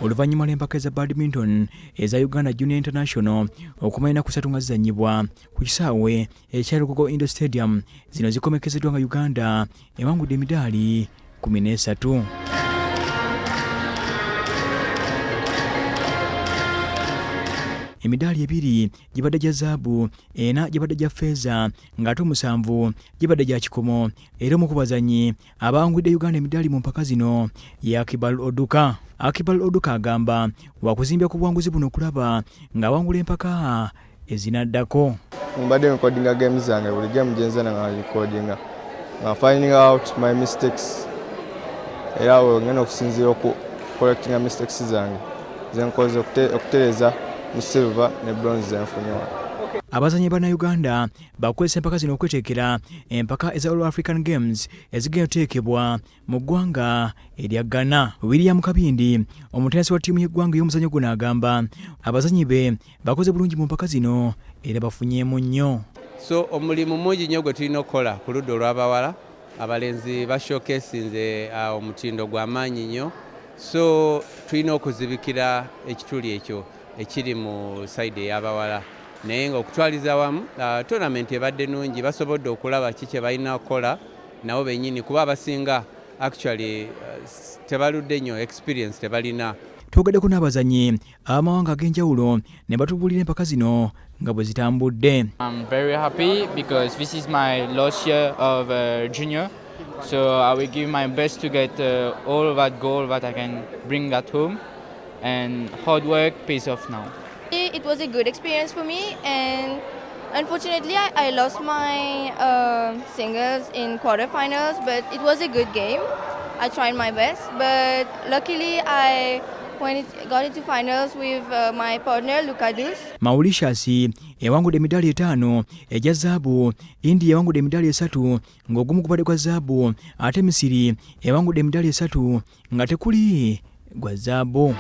oluvannyuma lw'empaka eza Badminton eza Uganda Junior International okumalina kusatu nga zizannyibwa ku kisaawe ekya Lugogo Indoor Stadium. Zino zikomekezeddwa nga Uganda ewangudde emidaali 13. Emidaali 2 gibadde gya zaabu, 4 gibadde gya ffeeza, ng'ate 7 gibadde gya kikomo. Era omu ku bazannyi abawangudde Uganda emidaali mu mpaka zino ye Akibal Oduka. Akibal Oduka agamba wakuzimbya ku buwanguzi buno okulaba ng'awangula empaka ezinaddako. Mbadde recordinga games zange, buli game gyenza nga recordinga nga finding out my mistakes, era ngena okusinziira ku correcting mistakes zange zenkoze okutereza mu silver ne bronze zenfunyewa. Abazannyi ba Uganda bakozesa empaka zino okweteekera empaka eza All African Games ezigenda oteekebwa mu ggwanga erya Ghana. William Kabindi, omutenesi wa ttiimu y'eggwanga y'omuzannyo guno, agamba abazannyi be bakoze bulungi mu mpaka zino era bafunyeemu nnyo. So omulimu mungi nnyo gwe tulina okukola ku ludda olw'abawala. Abalenzi bashowcasinze omutindo gw'amaanyi nnyo, so tulina okuzibikira ekituli ekyo ekiri mu side ey'abawala. Naye nga okutwaliza wamu tournament ebadde nungi, basobodde okulaba kiki balina okukola nabo bennyini, kuba abasinga actually tebaludde nnyo, experience tebalina. Twogeddeko n'abazannyi ab'amawanga ag'enjawulo ne batubuulira empaka zino nga bwe zitambudde. I'm very happy because this is my last year of junior, so I will give my best to get all of that goal that I can bring that home, and hard work pays off now. It was a good experience for me, and unfortunately I lost my singles in quarterfinals, but it was a good game. I tried my best, but luckily I got into finals with my partner Lucadus. Mauritius ewangudde emidaali 5 egya zaabu, India ewangudde emidaali 3 ng'ogumu gubadde gwa zaabu, ate Misiri ewangudde emidaali 3 nga tekuli gwa zaabu.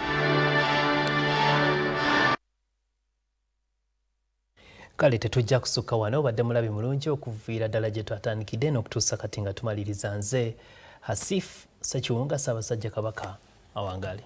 Kale tetujja kusukka wano, badde mulabi mulungi okuviira ddala gye twatandikidde n'okutuusa kati nga tumaliriza. Nze Hasif Ssekiwunga, Ssaabasajja Kabaka awangaale.